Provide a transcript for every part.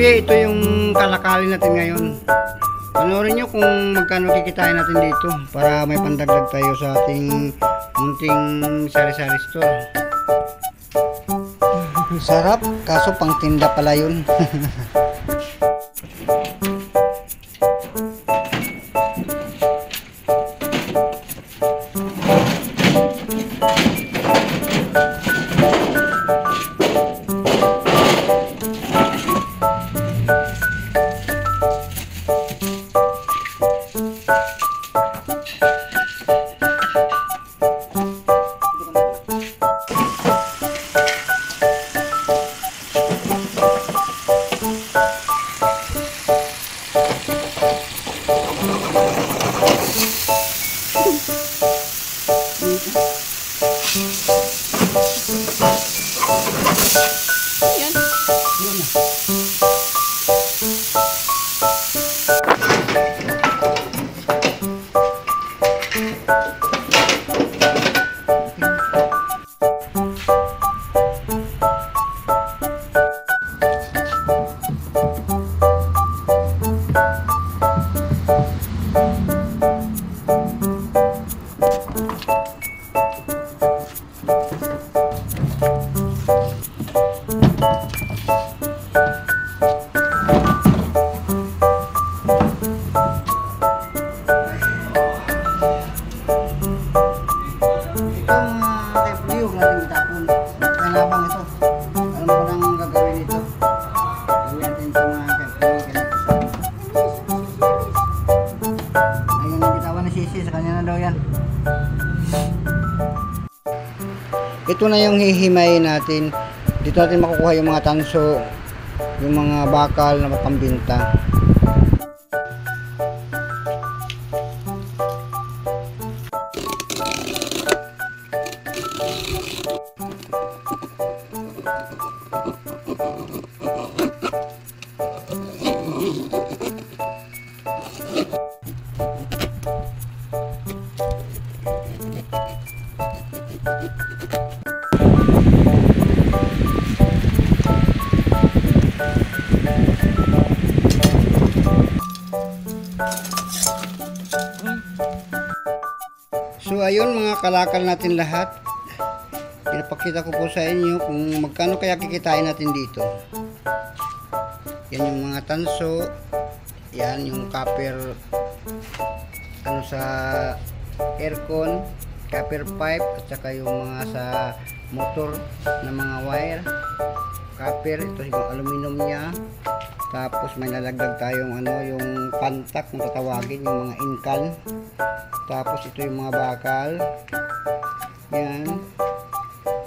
Bali, ito yung kalakali natin ngayon. Panoorin nyo kung magkano kikitain natin dito para may pandagdag tayo sa ating munting sari-sari store. Sarap, kaso pang tinda pala yun. Ito na yung hihimayin natin. Dito natin makukuha yung mga tanso, yung mga bakal na pambinta. So ayun mga kalakal natin lahat. Pinapakita ko po sa inyo kung magkano kaya kikitain natin dito. Yan yung mga tanso. Yan yung copper ano sa aircon, copper pipe at saka yung mga sa motor na mga wire. Copper, ito yung aluminum niya. Tapos may nalagdag tayong ano, yung pantak kung tatawagin, yung mga inkan. Tapos ito yung mga bakal. Yan.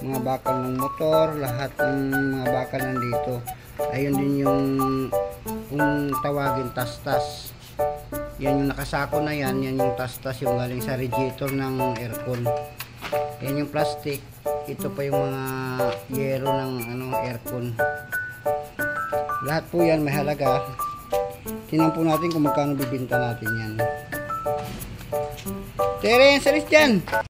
Mga bakal ng motor, lahat ng mga bakal nandito. Ayun din yung kung tawagin tas-tas. Yan yung nakasako na yan, yan yung tas-tas yung galing sa radiator ng aircon. Yan yung plastic. Ito pa yung mga yero ng ano, aircon. Lahat po yan may halaga. Tingnan po natin kung magkano bibinta natin yan. Terence, alis dyan!